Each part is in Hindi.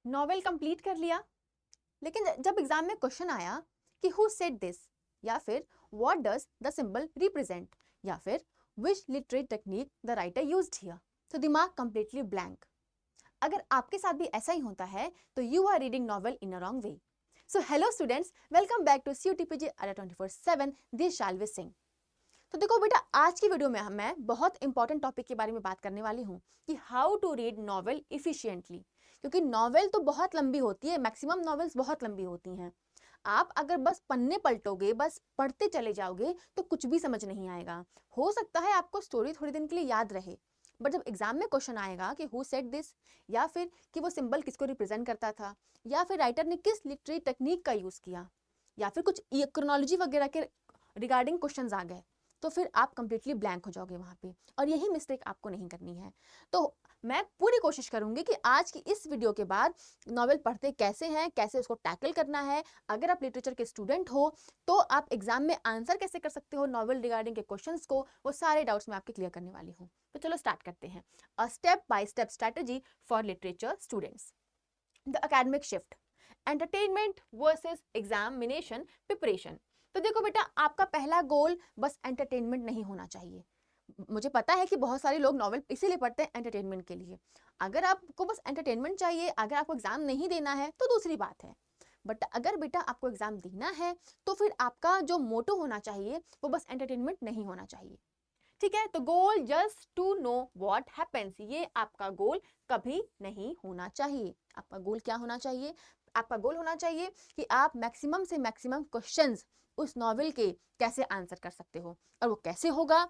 नॉवेल कंप्लीट कर लिया, लेकिन जब एग्जाम में क्वेश्चन आया कि हु सेड दिस, या फिर what does the symbol represent, या फिर विच literary technique the writer used here, तो दिमाग कंप्लीटली ब्लैंक। अगर आपके साथ भी ऐसा ही होता है तो you are reading novel in a wrong way. So hello students, welcome back to CUTPG Adda 24/7 this Shalvi Singh. तो देखो बेटा, आज की वीडियो में मैं बहुत इंपॉर्टेंट टॉपिक के बारे में बात करने वाली हूँ कि how to read novel efficiently. क्योंकि नॉवेल तो बहुत लंबी होती है, मैक्सिमम नॉवेल्स बहुत लंबी होती हैं। आप अगर बस पन्ने पलटोगे, बस पढ़ते चले जाओगे तो कुछ भी समझ नहीं आएगा। हो सकता है आपको स्टोरी थोड़ी दिन के लिए याद रहे, बट जब एग्जाम में क्वेश्चन आएगा कि हु सेड दिस, या फिर कि वो सिंबल किसको रिप्रेजेंट करता था, या फिर राइटर ने किस लिटरेरी टेक्निक का यूज किया, या फिर कुछ क्रोनोलॉजी वगैरह के रिगार्डिंग क्वेश्चंस आ गए, तो फिर आप कंप्लीटली ब्लैंक हो जाओगे वहाँ पे। और यही मिस्टेक आपको नहीं करनी है। तो मैं पूरी कोशिश करूंगी कि आज की इस वीडियो के बाद नॉवेल पढ़ते कैसे हैं, कैसे उसको टैकल करना है, अगर आप लिटरेचर के स्टूडेंट हो तो आप एग्जाम में आंसर कैसे कर सकते हो नॉवेल रिगार्डिंग के क्वेश्चंस को, वो सारे डाउट्स मैं आपके क्लियर करने वाली हूँ। तो चलो स्टार्ट करते हैं। A step by step strategy for literature students. The academic shift, entertainment versus examination preparation. तो देखो बेटा, आपका पहला गोल बस एंटरटेनमेंट नहीं होना चाहिए। मुझे पता है कि बहुत सारे लोग नॉवेल इसीलिए पढ़ते हैं एंटरटेनमेंट के लिए। अगर आपको बस एंटरटेनमेंट चाहिए, अगर आपको एग्जाम नहीं देना है तो दूसरी बात है। बट अगर बेटा आपको एग्जाम देना है तो फिर आपका जो मोटो होना चाहिए वो बस एंटरटेनमेंट नहीं होना चाहिए। ठीक है, तो goal just to know what happens, ये आपका गोल कभी नहीं होना चाहिए। आपका गोल क्या होना चाहिए? आपका गोल होना चाहिए कि आप मैक्सिमम से मैक्सिमम क्वेश्चंस उस नॉवेल के कैसे आंसर कर सकते हो। और वो कैसे होगा?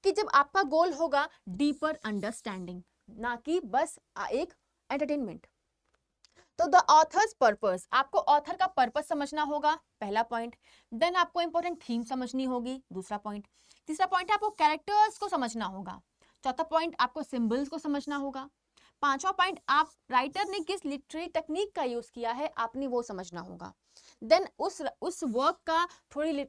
कि जब आपका गोल होगा डीपर अंडरस्टैंडिंग, ना कि बस एक एंटरटेनमेंट। तो द ऑथर्स पर्पस, आपको ऑथर का पर्पस समझना होगा, पहला पॉइंट। देन आपको इंपॉर्टेंट थीम समझनी होगी, दूसरा पॉइंट। तीसरा पॉइंट है आपको कैरेक्टर्स को समझना होगा। चौथा पॉइंट आपको सिंबल्स को समझना होगा। पांचवा पॉइंट, आप राइटर ने किस लिटरेरी टेक्निक का यूज किया है आपने वो समझना होगा। देन उस वर्क का थोड़ी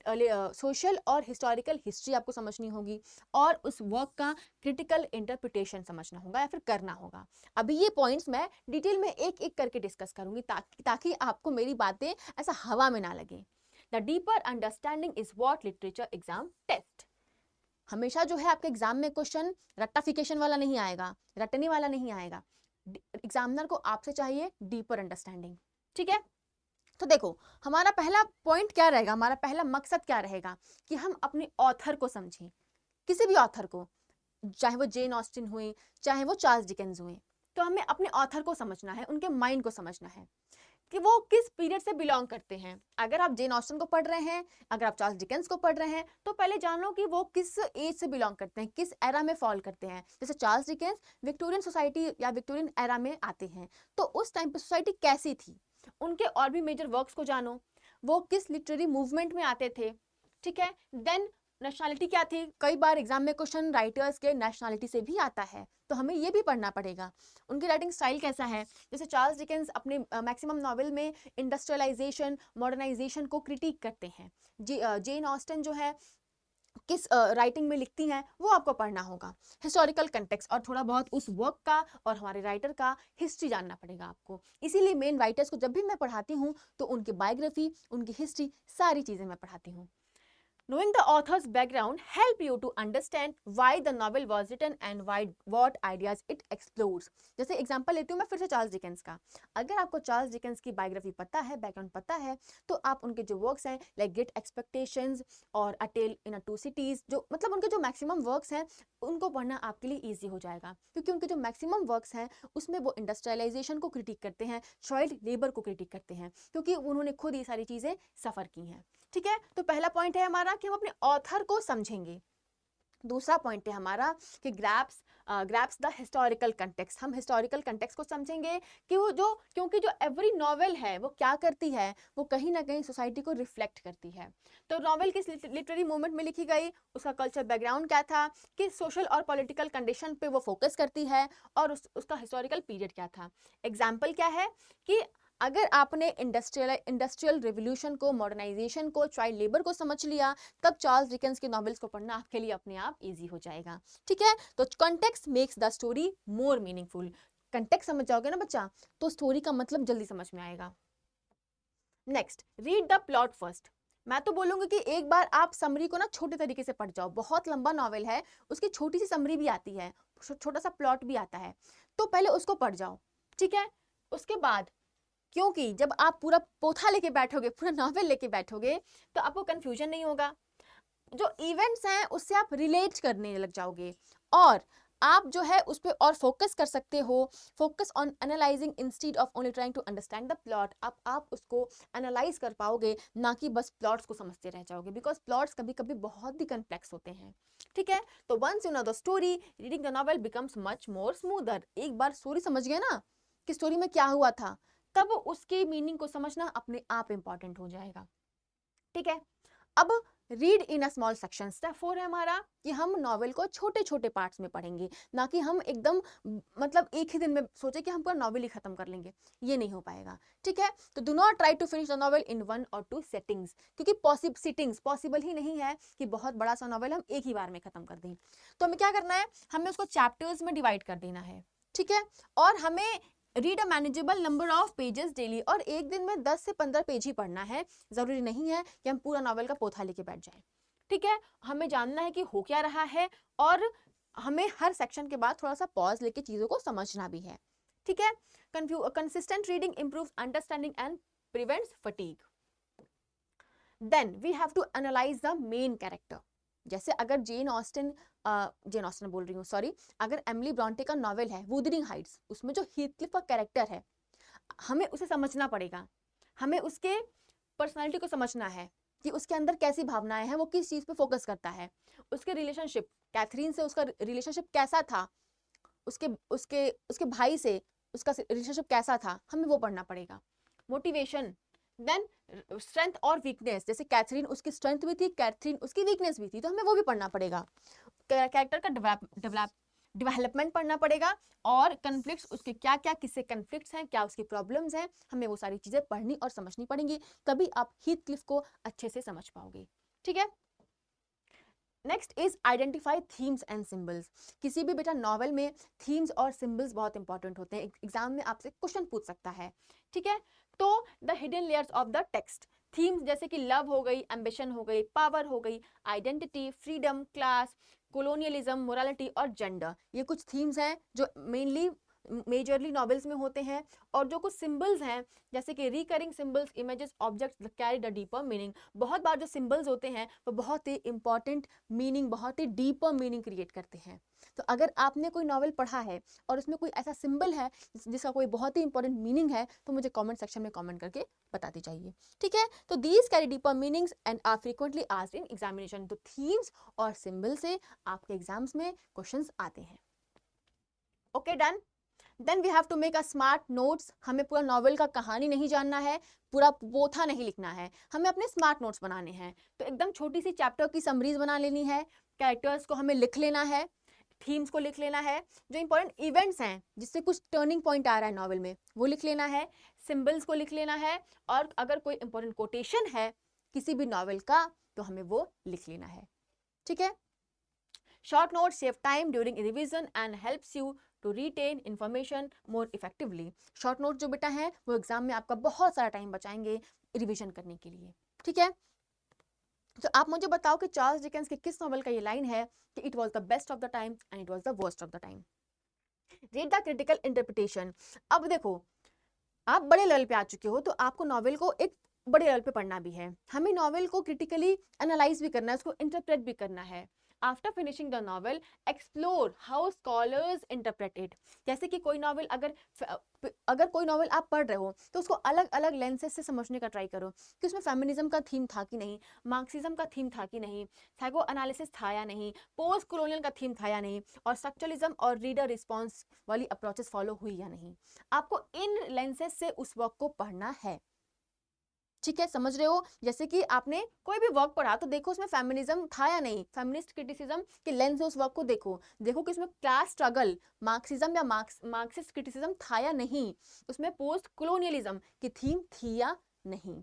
सोशल और हिस्टोरिकल हिस्ट्री आपको समझनी होगी, और उस वर्क का क्रिटिकल इंटरप्रिटेशन समझना होगा या फिर करना होगा। अभी ये पॉइंट्स मैं डिटेल में एक एक करके डिस्कस करूंगी ताकि आपको मेरी बातें ऐसा हवा में ना लगे। The deeper understanding is what literature exam test. हमेशा जो है आपके एग्जाम में क्वेश्चन रट्टाफिकेशन वाला नहीं आएगा, रटने वाला नहीं आएगा। एग्जामिनर को आपसे चाहिए डीपर अंडरस्टैंडिंग। ठीक है, तो देखो, हमारा पहला पॉइंट क्या रहेगा, हमारा पहला मकसद क्या रहेगा कि हम अपने ऑथर को समझें। किसी भी ऑथर को, चाहे वो जेन ऑस्टिन हुए, चाहे वो चार्ल्स डिकेंस हुए, तो हमें अपने ऑथर को समझना है, उनके माइंड को समझना है कि वो किस पीरियड से बिलोंग करते हैं। अगर आप जेन ऑस्टन को पढ़ रहे हैं, अगर आप चार्ल्स डिकेंस को पढ़ रहे हैं, तो पहले जान लो कि वो किस एज से बिलोंग करते हैं, किस एरा में फॉल करते हैं। जैसे चार्ल्स डिकेंस विक्टोरियन सोसाइटी या विक्टोरियन एरा में आते हैं, तो उस टाइम पे सोसाइटी कैसी थी, उनके और भी मेजर वर्क्स को जानो, वो किस लिटरेरी मूवमेंट में आते थे। ठीक है, देन नेशनैलिटी क्या थी, कई बार एग्जाम में क्वेश्चन राइटर्स के नेशनैलिटी से भी आता है, तो हमें ये भी पढ़ना पड़ेगा। उनकी राइटिंग स्टाइल कैसा है, जैसे चार्ल्स डिकेंस अपने मैक्सिमम नॉवेल में इंडस्ट्रियलाइजेशन, मॉडर्नाइजेशन को क्रिटिक करते हैं। जेन ऑस्टन जो है किस राइटिंग में लिखती हैं वो आपको पढ़ना होगा। हिस्टोरिकल कंटेक्स्ट और थोड़ा बहुत उस वर्क का और हमारे राइटर का हिस्ट्री जानना पड़ेगा आपको। इसीलिए मेन राइटर्स को जब भी मैं पढ़ाती हूँ तो उनकी बायोग्राफी, उनकी हिस्ट्री, सारी चीज़ें मैं पढ़ाती हूँ। Knowing the author's background help you to understand why the novel was written and why what ideas it explores. जैसे एग्जांपल लेती हूँ मैं फिर से चार्ल्स डिकेंस का। अगर आपको चार्ल्स डिकेंस की बायोग्राफी पता है, बैकग्राउंड पता है, तो आप उनके जो वर्क्स हैं लाइक ग्रेट एक्सपेक्टेशंस और a tale in a two cities, जो मतलब उनके जो मैक्सिमम वर्क्स हैं उनको पढ़ना आपके लिए ईजी हो जाएगा। क्योंकि उनके जो मैक्सिमम वर्क्स हैं उसमें वो इंडस्ट्रियलाइजेशन को क्रिटिक करते हैं, चाइल्ड लेबर को क्रिटिक करते हैं, क्योंकि उन्होंने खुद ये सारी चीज़ें सफ़र की हैं। ठीक है, तो पहला पॉइंट है हमारा कि हम अपने ऑथर को समझेंगे। दूसरा पॉइंट है हमारा कि ग्रैप्स द हिस्टोरिकल कंटेक्स्ट, हम हिस्टोरिकल कंटेक्स्ट को समझेंगे कि वो जो, क्योंकि जो एवरी नॉवेल है वो क्या करती है, वो कहीं ना कहीं सोसाइटी को रिफ्लेक्ट करती है। तो नॉवेल किस लिटरेरी मूवमेंट में लिखी गई, उसका कल्चर बैकग्राउंड क्या था, किस सोशल और पॉलिटिकल कंडीशन पे वो फोकस करती है, और उसका हिस्टोरिकल पीरियड क्या था। एग्जाम्पल क्या है कि अगर आपने इंडस्ट्रियल रिवोल्यूशन को, मॉडर्नाइजेशन को, चाइल्ड लेबर को समझ लिया, तब चार्ल्स डिकेंस के नॉवेल्स को पढ़ना आपके लिए अपने आप इजी हो जाएगा। ठीक है, तो context makes the story more meaningful. Context समझ जाओगे ना बच्चा, तो स्टोरी का मतलब जल्दी समझ में आएगा। Next, read the plot first. मैं तो बोलूंगी कि एक बार आप समरी को ना छोटे तरीके से पढ़ जाओ। बहुत लंबा नॉवेल है, उसकी छोटी सी समरी भी आती है, छोटा सा प्लॉट भी आता है, तो पहले उसको पढ़ जाओ, ठीक है। उसके बाद, क्योंकि जब आप पूरा पोथा लेके बैठोगे, पूरा नॉवेल लेके बैठोगे, तो आपको कंफ्यूजन नहीं होगा। जो इवेंट्स हैं उससे आप रिलेट करने लग जाओगे, और आप जो है उस पर और फोकस कर सकते हो। Focus on analysing instead of only trying to understand the plot. आप उसको एनालाइज कर पाओगे, ना कि बस प्लॉट्स को समझते रह जाओगे, बिकॉज प्लॉट्स कभी कभी बहुत ही कॉम्प्लेक्स होते हैं, ठीक है। तो once you know the story, reading the novel becomes much more smoother. एक बार स्टोरी समझ गए ना कि स्टोरी में क्या हुआ था, तब उसके मीनिंग को समझना अपने आप इंपॉर्टेंट हो जाएगा, ठीक है। अब read in a small section. Step 4 है हमारा कि हम नॉवेल को छोटे छोटे पार्ट्स में पढ़ेंगे, ना कि हम एकदम मतलब एक ही दिन में सोचे कि हम पूरा नॉवेल ही खत्म कर लेंगे, ये नहीं हो पाएगा, ठीक है। तो do not try to finish the novel in 1 or 2 settings, क्योंकि सिटिंग्स पॉसिबल ही नहीं है कि बहुत बड़ा सा नॉवेल हम एक ही बार में खत्म कर दें। तो हमें क्या करना है, हमें उसको चैप्टर्स में डिवाइड कर देना है, ठीक है। और हमें read a manageable number of pages daily, और एक दिन में 10 से 15 पेज ही पढ़ना है। जरूरी नहीं है कि हम पूरा नॉवेल का पोथा लेके बैठ जाएं, ठीक है। हमें जानना है कि हो क्या रहा है, और हमें हर सेक्शन के बाद थोड़ा सा पॉज लेके चीजों को समझना भी है, ठीक है। Consistent reading improves understanding and prevents fatigue. Then we have to analyse the main character. जैसे अगर जेन ऑस्टिन बोल रही हूँ, सॉरी, अगर एमिली ब्रॉन्टे का नॉवेल है वुदरिंग हाइट्स, उसमें जो हीथक्लिफ का कैरेक्टर है, हमें उसे समझना पड़ेगा। हमें उसके पर्सनालिटी को समझना है कि उसके अंदर कैसी भावनाएं हैं, वो किस चीज पे फोकस करता है, उसके रिलेशनशिप, कैथरीन से उसका रिलेशनशिप कैसा था, उसके उसके उसके भाई से उसका रिलेशनशिप कैसा था, हमें वो पढ़ना पड़ेगा। मोटिवेशन, देन स्ट्रेंथ और वीकनेस, जैसे कैथरीन उसकी स्ट्रेंथ भी थी, कैथरीन उसकी वीकनेस भी थी, तो हमें वो भी पढ़ना पड़ेगा। कैरेक्टर का डेवलपमेंट पढ़ना पड़ेगा, और कन्फ्लिक्ट्स, उसके क्या क्या किससे कन्फ्लिक्ट्स हैं, क्या उसकी प्रॉब्लम्स हैं, हमें वो सारी चीजें पढ़नी और समझनी पड़ेंगी, तभी आप हीथक्लिफ को अच्छे से समझ पाओगे, ठीक है। Next is identify themes and symbols. किसी भी बेटा नॉवेल में थीम्स और सिंबल्स बहुत इंपॉर्टेंट होते हैं, एग्जाम में आपसे क्वेश्चन पूछ सकता है, ठीक है। तो the hidden layers of the text. Themes जैसे कि लव हो गई, एम्बिशन हो गई, पावर हो गई, identity, freedom, class, colonialism, morality और जेंडर, ये कुछ थीम्स हैं जो मेजरली नॉवेल्स में होते हैं। और जो कुछ सिंबल्स हैं, जैसे कि recurring symbols, images, objects carry the deeper meaning. बहुत बार जो सिंबल्स होते हैं वो बहुत ही इंपॉर्टेंट मीनिंग, बहुत ही डीपर मीनिंग क्रिएट करते हैं। तो अगर आपने कोई नॉवेल पढ़ा है और उसमें कोई ऐसा सिंबल है जिसका कोई बहुत ही इंपॉर्टेंट मीनिंग है, तो मुझे कमेंट सेक्शन में कमेंट करके बताते जाइए, ठीक है। तो these carry deeper meanings and are frequently asked in examination. तो थीम्स और सिंबल से आपके एग्जाम्स में क्वेश्चंस आते हैं। Okay, done. Then we have to make a smart notes. हमें पूरा नॉवेल का कहानी नहीं जानना है, पूरा पोथा नहीं लिखना है, हमें अपने स्मार्ट नोट्स बनाने हैं। तो एकदम छोटी सी चैप्टर की समरीज बना लेनी है, कैरेक्टर्स को हमें लिख लेना है, थीम्स को लिख लेना है, जो इंपॉर्टेंट इवेंट्स हैं जिससे कुछ टर्निंग पॉइंट आ रहा है नॉवेल में, वो लिख लेना है, सिंबल्स को लिख लेना है, और अगर कोई इंपॉर्टेंट कोटेशन है किसी भी नॉवेल का तो हमें वो लिख लेना है, ठीक है। Short notes save time during revision and helps you to retain information more effectively. Short note जो बेटा है वो एग्जाम में आपका बहुत सारा टाइम बचाएंगे रिवीजन करने के लिए, ठीक है। तो आप मुझे बताओ कि चार्ल्स डिकेंस के किस नॉवल का ये लाइन है कि it was the best of the time and it was the worst of the time. Read the critical interpretation. अब देखो, आप बड़े लेवल पे आ चुके हो, तो आपको नॉवेल को एक बड़े लेवल पे पढ़ना भी है। हमें नॉवेल को क्रिटिकली एनालाइज भी करना है, उसको इंटरप्रेट भी करना है। After finishing the novel, explore how scholars interpret it. जैसे कि कोई नॉवेल अगर कोई नॉवेल आप पढ़ रहे हो तो उसको अलग अलग लेंसेज से समझने का ट्राई करो कि उसमें फेमिनिज्म का थीम था कि नहीं, मार्क्सिज्म का थीम था कि नहीं, साइको एनालिसिस था या नहीं, पोस्ट कॉलोनियल का थीम था या नहीं, और स्ट्रक्चरलिज्म और रीडर रिस्पॉन्स वाली अप्रोचेस फॉलो हुई या नहीं। आपको इन लेंसेज से उस वर्क को पढ़ना है, ठीक है, समझ रहे हो। जैसे कि आपने कोई भी वर्क पढ़ा तो देखो उसमें फेमिनिज्म था या नहीं, फेमिनिस्ट क्रिटिसिज्म के लेंस से उस वर्क को देखो कि उसमें क्लास स्ट्रगल, मार्क्सिज्म या मार्क्सिस्ट क्रिटिसिज्म था या नहीं, उसमें पोस्ट कॉलोनियलिज्म की थीम थी या नहीं।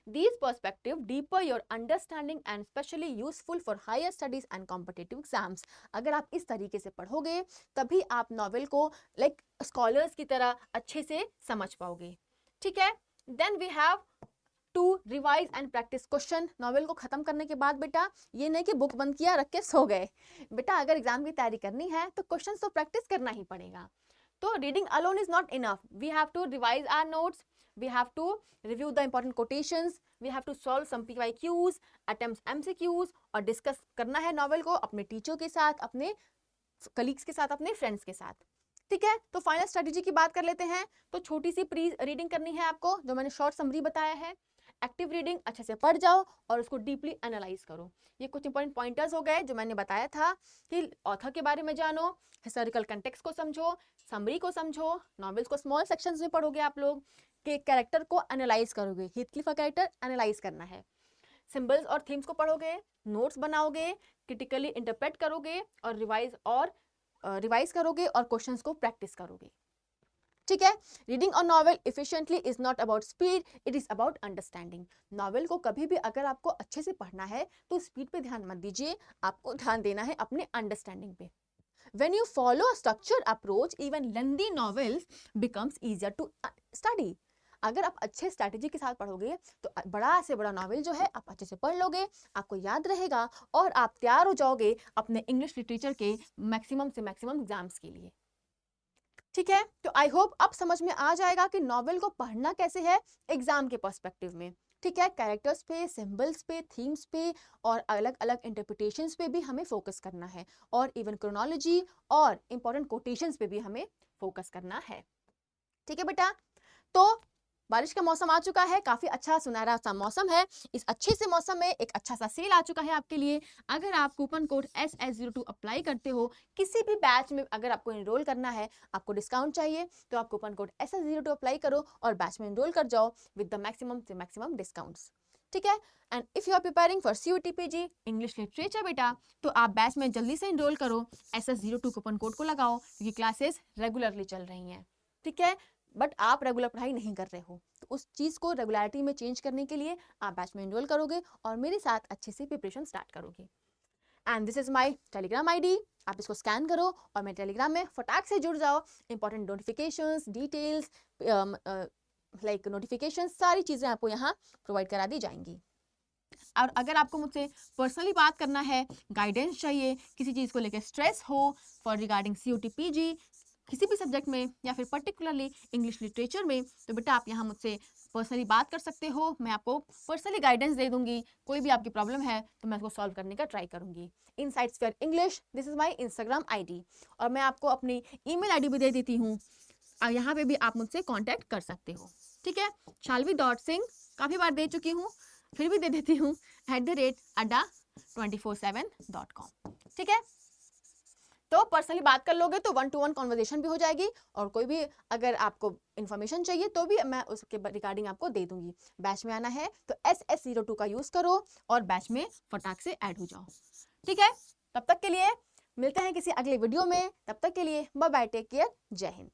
These perspective deeper your understanding and especially useful for higher studies and competitive exams. अगर आप इस तरीके से पढ़ोगे तभी आप नॉवेल को लाइक स्कॉलर्स की तरह अच्छे से समझ पाओगे. ठीक है. Then we have to revise and practice question. Novel को खत्म करने के बाद बेटा ये नहीं कि बुक बंद किया रख के सो गए. बेटा अगर एग्जाम की तैयारी करनी है तो क्वेश्चन तो प्रैक्टिस करना ही पड़ेगा. तो reading alone is not enough. We have to revise our notes, we have to review the important quotations, we have to solve some PYQs, attempt MCQs और डिस्कस करना है नॉवेल को अपने टीचर के साथ, अपने कलीग्स के साथ, अपने फ्रेंड्स के साथ. ठीक है. तो फाइनल स्ट्रेटेजी की बात कर लेते हैं. तो छोटी सी प्री रीडिंग करनी है आपको, जो मैंने शॉर्ट समरी बताया है. एक्टिव रीडिंग अच्छे से पढ़ जाओ और उसको डीपली एनालाइज करो. ये कुछ इंपॉर्टेंट पॉइंटर्स हो गए जो मैंने बताया था कि ऑथर के बारे में जानो, हिस्टोरिकल कंटेक्स्ट को समझो, समरी को समझो, नॉवेल्स को स्मॉल सेक्शंस में पढ़ोगे आप लोग, के कैरेक्टर को एनालाइज करोगे. हीथक्लिफ का कैरेक्टर एनालाइज करना है. सिंबल्स और थीम्स को पढ़ोगे, नोट्स बनाओगे, क्रिटिकली इंटरप्रेट करोगे और रिवाइज करोगे और क्वेश्चंस को प्रैक्टिस करोगे. ठीक है. Reading a novel efficiently is not about speed, it is about understanding. Novel को कभी भी अगर आपको अच्छे से पढ़ना है तो स्पीड पे ध्यान मत दीजिए, आपको ध्यान देना है अपने अंडरस्टैंडिंग पे. When you follow a structured approach, even lengthy novels becomes easier to study. अगर आप अच्छे स्ट्रैटेजी के साथ पढ़ोगे तो बड़ा से बड़ा नॉवेल जो है आप अच्छे से पढ़ लोगे, आपको याद रहेगा और आप तैयार हो जाओगे अपने इंग्लिश लिटरेचर के मैक्सिमम से मैक्सिमम एग्जाम्स के लिए. ठीक है. तो आई होप अब समझ में आ जाएगा कि नॉवेल को पढ़ना कैसे है एग्जाम के पर्सपेक्टिव में. ठीक है. कैरेक्टर्स पे, सिंबल्स पे, थीम्स पे और अलग अलग इंटरप्रिटेशंस पे भी हमें फोकस करना है और इवन क्रोनोलॉजी और इंपॉर्टेंट कोटेशंस पे भी हमें फोकस करना है. ठीक है बेटा. तो बारिश का मौसम आ चुका है, काफी अच्छा सुनहरा सा मौसम है. इस अच्छे से मौसम में एक अच्छा सा सेल आ चुका है आपके लिए. अगर आप कूपन कोड SS02 अप्लाई करते हो किसी भी बैच में, अगर आपको एनरोल करना है, आपको डिस्काउंट चाहिए तो आप कूपन कोड SS02 अप्लाई करो और बैच में एनरोल कर जाओ विद द मैक्सिमम से मैक्सिमम डिस्काउंट्स. ठीक है. And if you are preparing for CUT/PG English literature बेटा, तो आप बैच में जल्दी से एनरोल करो, SS02 कूपन कोड को लगाओ क्योंकि क्लासेस रेगुलरली चल रही हैं. ठीक है. बट आप रेगुलर पढ़ाई नहीं कर रहे हो तो उस चीज को रेगुलरिटी में चेंज करने के लिए आप बैच में एनरोल करोगे और मेरे साथ अच्छे से प्रिपरेशन स्टार्ट करोगे. And this is my Telegram ID. आप इसको स्कैन करो और मेरे टेलीग्राम में फटाक से जुड़ जाओ. Important notifications, details, like notifications, सारी चीजें आपको यहाँ प्रोवाइड करा दी जाएंगी. और अगर आपको मुझसे पर्सनली बात करना है, गाइडेंस चाहिए, किसी चीज़ को लेकर स्ट्रेस हो फॉर रिगार्डिंग CUT/PG किसी भी सब्जेक्ट में या फिर पर्टिकुलरली इंग्लिश लिटरेचर में, तो बेटा आप यहाँ मुझसे पर्सनली बात कर सकते हो. मैं आपको पर्सनली गाइडेंस दे दूंगी. कोई भी आपकी प्रॉब्लम है तो मैं उसको सॉल्व करने का ट्राई करूंगी. Insights for English, this is my Instagram ID और मैं आपको अपनी email ID भी दे देती हूँ. यहाँ पे भी आप मुझसे कांटेक्ट कर सकते हो. ठीक है. shalvi.singh काफ़ी बार दे चुकी हूँ, फिर भी दे देती हूँ @adda247.com. ठीक है. तो पर्सनली बात कर लोगे तो 1-to-1 कॉन्वर्जेशन भी हो जाएगी और कोई भी अगर आपको इन्फॉर्मेशन चाहिए तो भी मैं उसके रिगार्डिंग आपको दे दूंगी. बैच में आना है तो SS02 का यूज करो और बैच में फटाक से ऐड हो जाओ. ठीक है. तब तक के लिए मिलते हैं किसी अगले वीडियो में. तब तक के लिए बाय बाय, टेक केयर, जय हिंद.